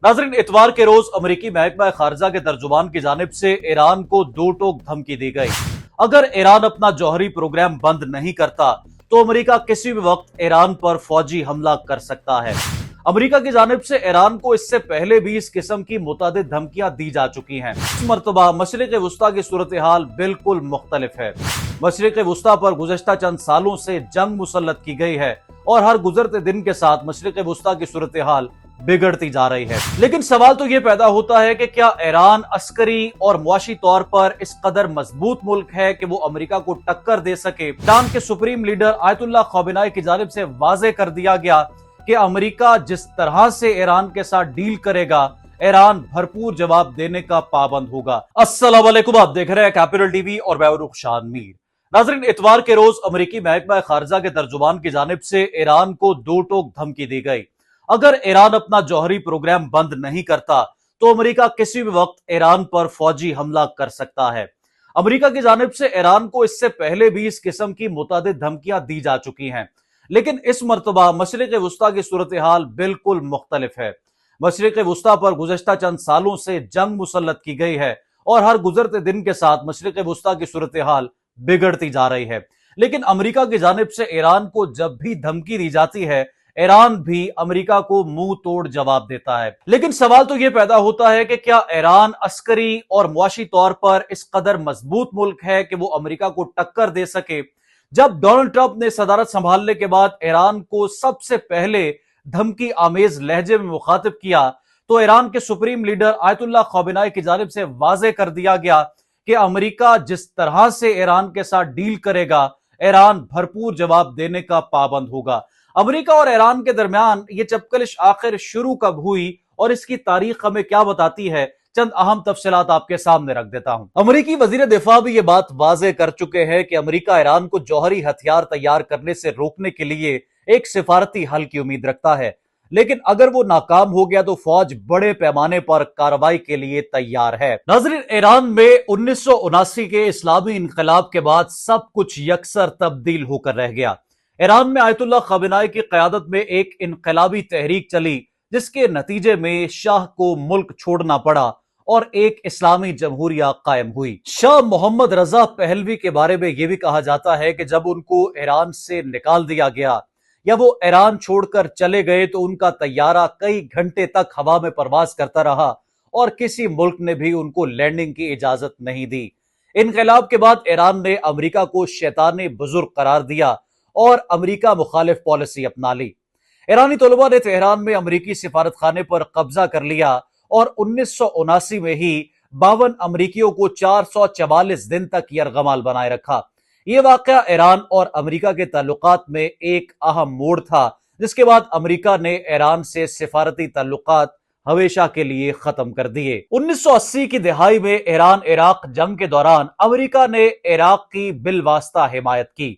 नाज़रीन, इतवार के रोज अमेरिकी महकमा खारजा के तर्जुमान की जानिब से ईरान को दो टोक धमकी दी गई। अगर ईरान अपना जौहरी प्रोग्राम बंद नहीं करता तो अमेरिका किसी भी वक्त ईरान पर फौजी हमला कर सकता है। अमेरिका की जानिब से ईरान को इससे पहले भी इस किस्म की मुतादिद धमकियां दी जा चुकी हैं। इस मरतबा मशरिक़ वुस्ता की सूरत हाल बिल्कुल मुख्तलिफ है। मशरिक़ वुस्ता पर गुज़श्ता चंद सालों से जंग मुसल्लत की गई है और हर गुजरते दिन के साथ मशरिक़ वुस्ता की सूरत हाल बिगड़ती जा रही है। लेकिन सवाल तो ये पैदा होता है कि क्या ईरान अस्करी और मुआशी तौर पर इस कदर मजबूत मुल्क है कि वो अमेरिका को टक्कर दे सके। ईरान के सुप्रीम लीडर आयतुल्लाह ख़ामेनी की जानिब से वाज़े कर दिया गया कि अमेरिका जिस तरह से ईरान के साथ डील करेगा, ईरान भरपूर जवाब देने का पाबंद होगा। अस्सलाम वालेकुम, आप देख रहे हैं कैपिटल टीवी और मैं हूं खुशान मीर। नाज़रीन, इतवार के रोज अमेरिकी महकमा खारजा के तर्जुमान की जानिब से ईरान को दो टोक धमकी दी गई। अगर ईरान अपना जौहरी प्रोग्राम बंद नहीं करता तो अमेरिका किसी भी वक्त ईरान पर फौजी हमला कर सकता है। अमेरिका की जानिब से ईरान को इससे पहले भी इस किस्म की मुतादिद धमकियां दी जा चुकी हैं। लेकिन इस मरतबा मशरिक़ वुस्ता की सूरत हाल बिल्कुल मुख्तलिफ है। मशरिक़ वुस्ता पर गुज़श्ता चंद सालों से जंग मुसल्लत की गई है और हर गुजरते दिन के साथ मशरिक़ वुस्ता की सूरत हाल बिगड़ती जा रही है। लेकिन अमेरिका की जानिब से ईरान को जब भी धमकी दी जाती है, ईरान भी अमेरिका को मुंह तोड़ जवाब देता है। लेकिन सवाल तो यह पैदा होता है कि क्या ईरान अस्करी और मुआशी तौर पर इस कदर मजबूत मुल्क है कि वो अमेरिका को टक्कर दे सके। जब डोनाल्ड ट्रंप ने सदारत संभालने के बाद ईरान को सबसे पहले धमकी आमेज लहजे में मुखातिब किया तो ईरान के सुप्रीम लीडर आयतुल्लाह ख़ामेनी की जानिब से वाज़े कर दिया गया कि अमेरिका जिस तरह से ईरान के साथ डील करेगा, ईरान भरपूर जवाब देने का पाबंद होगा। अमेरिका और ईरान के दरमियान ये चपकलिश आखिर शुरू कब हुई और इसकी तारीख हमें क्या बताती है, चंद अहम तफसीलात आपके सामने रख देता हूं। अमेरिकी वजीर दिफा भी ये बात वाज़े कर चुके हैं कि अमेरिका ईरान को जौहरी हथियार तैयार करने से रोकने के लिए एक सिफारती हल की उम्मीद रखता है, लेकिन अगर वो नाकाम हो गया तो फौज बड़े पैमाने पर कार्रवाई के लिए तैयार है। नाज़रीन, ईरान में 1979 के इस्लामी इनकलाब के बाद सब कुछ यकसर तब्दील होकर रह गया। ईरान में आयतुल्लाह ख़ामेनी की क़यादत में एक इनकलाबी तहरीक चली जिसके नतीजे में शाह को मुल्क छोड़ना पड़ा और एक इस्लामी जमहूरिया कायम हुई। शाह मोहम्मद रजा पहलवी के बारे में यह भी कहा जाता है कि जब उनको ईरान से निकाल दिया गया या वो ईरान छोड़कर चले गए तो उनका तैयारा कई घंटे तक हवा में परवाज करता रहा और किसी मुल्क ने भी उनको लैंडिंग की इजाजत नहीं दी। इनकलाब के बाद ईरान ने अमेरिका को शैताने बुजुर्ग करार दिया और अमेरिका मुखालिफ पॉलिसी अपना ली। ईरानी तलबा ने तेहरान में अमेरिकी सिफारत खाने पर कब्जा कर लिया और 1979 में ही 52 अमेरिकियों को 444 दिन तक यरगमाल बनाए रखा। यह वाकया ईरान और अमेरिका के ताल्लुकात में एक अहम मोड़ था, जिसके बाद अमेरिका ने ईरान से सिफारती ताल्लुकात हमेशा के लिए खत्म कर दिए। 1980 की दिहाई में ईरान इराक जंग के दौरान अमेरिका ने इराक की बिलवास्ता हिमायत की।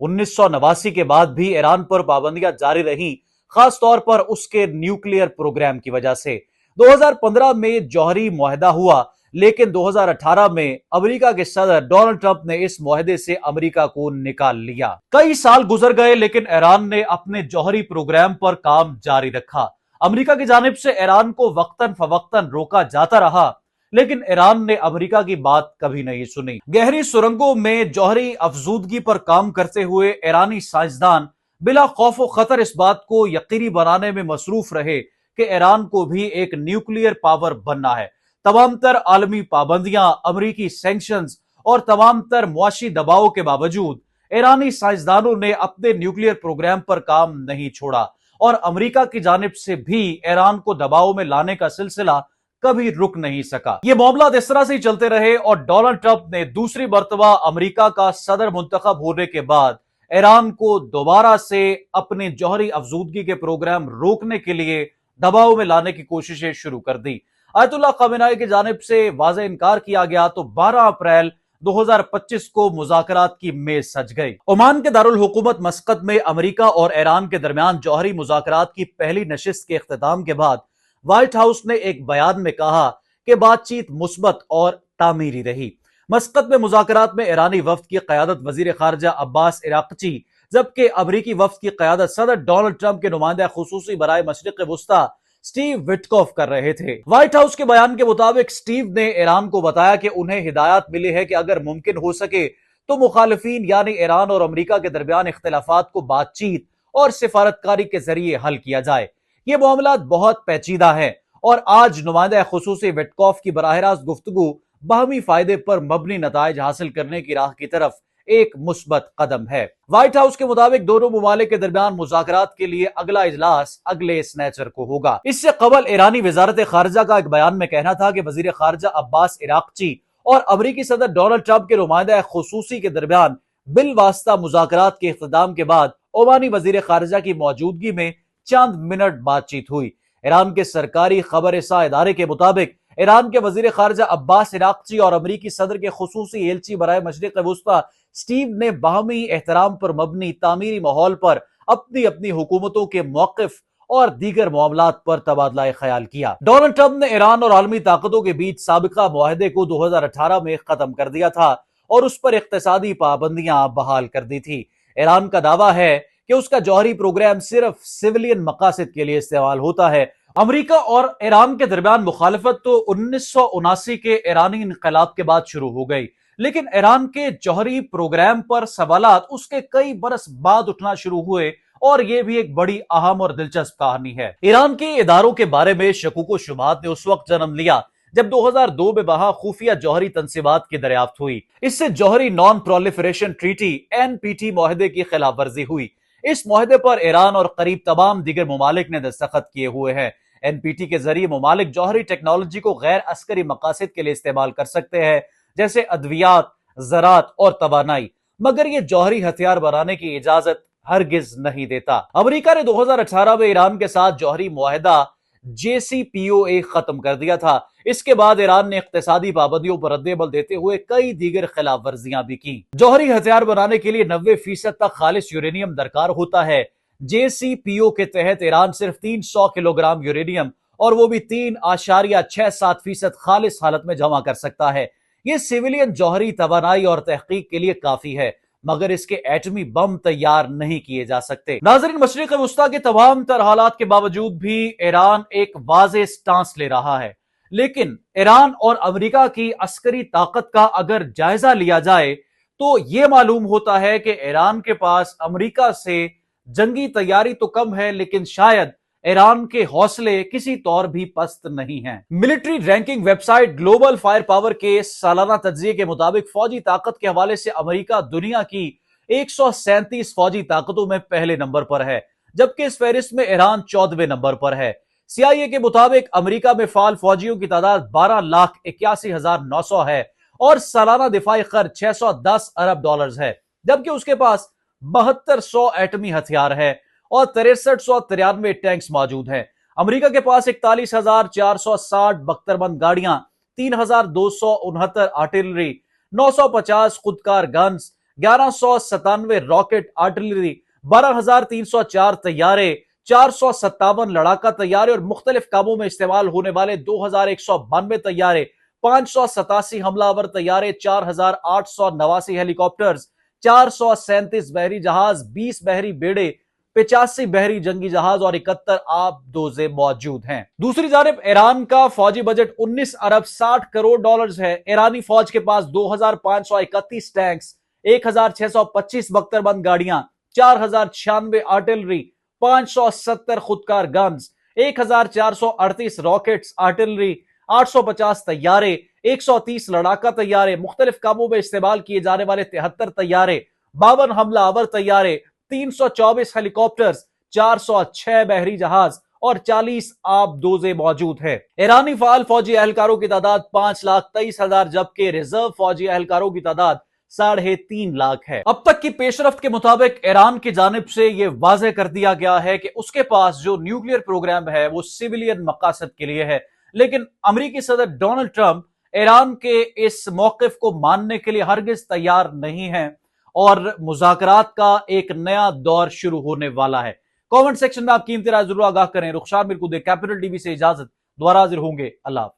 1989 के बाद भी ईरान पर पाबंदियां जारी रही, खास तौर पर उसके न्यूक्लियर प्रोग्राम की वजह से। 2015 में जौहरी मुआहदा हुआ, लेकिन 2018 में अमेरिका के सदर डोनाल्ड ट्रंप ने इस मुआहदे से अमेरिका को निकाल लिया। कई साल गुजर गए लेकिन ईरान ने अपने जौहरी प्रोग्राम पर काम जारी रखा। अमेरिका की जानिब से ईरान को वक्तन फवक्तन रोका जाता रहा, लेकिन ईरान ने अमेरिका की बात कभी नहीं सुनी। गहरी सुरंगों में जौहरी अफजूदगी पर काम करते हुए ईरानी साइंसदान बिला खौफ व खतर इस बात को यकीनी बनाने में मसरूफ रहे कि ईरान को भी एक न्यूक्लियर पावर बनना है। तमाम तर आलमी पाबंदियां, अमेरिकी सैंक्शंस और तमाम तर मुआशी दबाव के बावजूद ईरानी साइंसदानों ने अपने न्यूक्लियर प्रोग्राम पर काम नहीं छोड़ा और अमेरिका की जानिब से भी ईरान को दबाव में लाने का सिलसिला कभी रुक नहीं सका। ये मामला इस तरह से ही चलते रहे और डोनाल्ड ट्रंप ने दूसरी मर्तबा अमेरिका का सदर मुंतखब होने के बाद ईरान को दोबारा से अपने जौहरी अफजूदगी के प्रोग्राम रोकने के लिए दबाव में लाने की कोशिशें शुरू कर दी। आयतुल्लाह ख़ामेनी की जानिब से वाज़े इनकार किया गया तो 12 अप्रैल 2025 को मुज़ाकरात की मेज सज गई। ओमान के दारुल हुकूमत मस्कत में अमेरिका और ईरान के दरमियान जौहरी मुज़ाकरात की पहली नशिस्त के इख्तिताम के बाद व्हाइट हाउस ने एक बयान में कहा कि बातचीत मुस्बत और तामीरी रही। मस्कत में मुज़ाकरात में ईरानी वफ्द की क़यादत वज़ीर ख़ारजा अब्बास इराक़ची, जबकि अमरीकी वफ्द की क़यादत सदर डोनाल्ड ट्रंप के नुमाइंदा खुसूसी बराए मशरिक़ वुस्ता اسٹیو وٹکوف کر رہے تھے۔ وائٹ ہاؤس کے بیان کے مطابق اسٹیو نے ایران کو بتایا کہ انہیں ہدایات ملی ہے کہ اگر ممکن ہو سکے تو مخالفین یعنی ایران اور امریکہ کے درمیان اختلافات کو بات چیت اور سفارتکاری کے ذریعے حل کیا جائے۔ یہ معاملات بہت پیچیدہ ہیں اور آج نمائندہ خصوصی وٹکوف کی براہ راست گفتگو باہمی فائدے پر مبنی نتائج حاصل کرنے کی راہ کی طرف ایک مثبت قدم ہے۔ وائٹ ہاؤس کے مطابق دونوں ممالک کے درمیان مذاکرات کے لیے اگلا اجلاس اگلے سنیچر کو ہوگا۔ اس سے قبل ایرانی وزارت خارجہ کا ایک بیان میں کہنا تھا کہ وزیر خارجہ عباس عراقچی اور امریکی صدر ڈونلڈ ٹرمپ کے نمائندہ خصوصی کے درمیان بالواسطہ مذاکرات کے اختتام کے بعد عمانی وزیر خارجہ کی موجودگی میں چند منٹ بات چیت ہوئی۔ ایران کے سرکاری خبر رساں ادارے کے مطابق ایران کے وزیر خارجہ عباس عراقچی اور امریکی صدر کے خصوصی ایلچی برائے مشرق وسطیٰ اسٹیو نے باہمی احترام پر مبنی تعمیری ماحول پر اپنی اپنی حکومتوں کے موقف اور دیگر معاملات پر تبادلہ خیال کیا۔ ڈونلڈ ٹرمپ نے ایران اور عالمی طاقتوں کے بیچ سابقہ معاہدے کو 2018 میں ختم کر دیا تھا اور اس پر اقتصادی پابندیاں بحال کر دی تھی۔ ایران کا دعویٰ ہے کہ اس کا جوہری پروگرام صرف سویلین مقاصد کے لیے استعمال ہوتا ہے۔ امریکہ اور ایران کے درمیان مخالفت تو 1979 کے ایرانی انقلاب کے بعد شروع ہو گئی، لیکن ایران کے جوہری پروگرام پر سوالات اس کے کئی برس بعد اٹھنا شروع ہوئے اور یہ بھی ایک بڑی اہم اور دلچسپ کہانی ہے۔ ایران کے اداروں کے بارے میں شکوک و شبہات نے اس وقت جنم لیا جب 2002 میں وہاں خفیہ جوہری تنصیبات کی دریافت ہوئی۔ اس سے جوہری نان پرولیفریشن ٹریٹی NPT معاہدے کی خلاف ورزی ہوئی۔ اس معاہدے پر ایران اور قریب تمام دیگر ممالک نے دستخط کیے ہوئے ہیں۔ NPT کے ذریعے ممالک جوہری ٹیکنالوجی کو غیر عسکری مقاصد کے لیے استعمال کر سکتے ہیں، جیسے ادویات، زراعت اور توانائی، مگر یہ جوہری ہتھیار بنانے کی اجازت ہرگز نہیں دیتا۔ امریکہ نے 2018 میں ایران کے ساتھ جوہری معاہدہ JCPOA ختم کر دیا تھا۔ اس کے بعد ایران نے اقتصادی پابندیوں پر رد عمل دیتے ہوئے کئی دیگر خلاف ورزیاں بھی کی۔ جوہری ہتھیار بنانے کے لیے 90% تک خالص یورینیم درکار ہوتا ہے۔ JCPOA کے تحت ایران صرف 300 کلو گرام یورینیم اور وہ بھی 3.67% خالص حالت میں جمع کر سکتا ہے۔ یہ سیویلین جوہری توانائی اور تحقیق کے لیے کافی ہے، مگر اس کے ایٹمی بم تیار نہیں کیے جا سکتے۔ ناظرین، مشرق وسطیٰ کے تمام تر حالات کے باوجود بھی ایران ایک واضح سٹانس لے رہا ہے، لیکن ایران اور امریکہ کی عسکری طاقت کا اگر جائزہ لیا جائے تو یہ معلوم ہوتا ہے کہ ایران کے پاس امریکہ سے جنگی تیاری تو کم ہے، لیکن شاید ایران کے حوصلے کسی طور بھی پست نہیں ہیں۔ Military ranking website global fire power کے سالانہ تجزیے کے مطابق فوجی طاقت کے حوالے سے امریکہ دنیا کی 137 فوجی طاقتوں میں پہلے نمبر پر ہے، جبکہ اس فہرست میں ایران 14ویں نمبر پر ہے۔ CIA کے مطابق امریکہ میں فعال فوجیوں کی تعداد 12,81,900 ہے اور سالانہ دفاعی خرچ $610 ارب ہے، جبکہ اس کے پاس 7200 ایٹمی ہتھیار ہے اور 6393 ٹینکس موجود ہیں۔ امریکہ کے پاس 41,460 بختربند گاڑیاں، 3,269 آرٹلری، 950 خودکار گنز، 1197 راکٹ آرٹلری، 12,304 طیارے، 457 لڑاکا طیارے اور مختلف کاموں میں استعمال ہونے والے 2,192 طیارے، 587 حملہ آور طیارے، 4,889 ہیلی کاپٹرز، 437 بحری جہاز، 20 بحری بیڑے، 85 بحری جنگی جہاز اور 71 آبدوزیں موجود ہیں۔ دوسری جانب ایران کا فوجی بجٹ 19 ارب 60 کروڑ ڈالرز ہے۔ ایرانی فوج کے پاس 2,531 ٹینکس، 1,625 بختربند گاڑیاں، 4,096 آرٹلری، 570 خودکار گنز، 1,438 راکٹس آرٹلری، 850 طیارے، 130 لڑاکا طیارے، مختلف کاموں میں استعمال کیے جانے والے 73 طیارے، 52 حملہ آور طیارے، 324 ہیلی کاپٹرز، 406 بحری جہاز اور 40 آبدوزیں موجود ہیں۔ ایرانی فعال فوجی اہلکاروں کی تعداد 5,23,000 جبکہ ریزرو فوجی اہلکاروں کی تعداد 3.5 لاکھ ہے۔ اب تک کی پیش رفت کے مطابق ایران کی جانب سے یہ واضح کر دیا گیا ہے کہ اس کے پاس جو نیوکلیئر پروگرام ہے وہ سیویلین مقاصد کے لیے ہے، لیکن امریکی صدر ڈونلڈ ٹرمپ ایران کے اس موقف کو ماننے کے لیے ہرگز تیار نہیں ہیں اور مذاکرات کا ایک نیا دور شروع ہونے والا ہے۔ کامنٹ سیکشن میں آپ قیمتی رائے ضرور آگاہ کریں۔ رخسار میرکو دے کیپٹل ٹی وی سے اجازت، دوبارہ حاضر ہوں گے۔ اللہ حافظ۔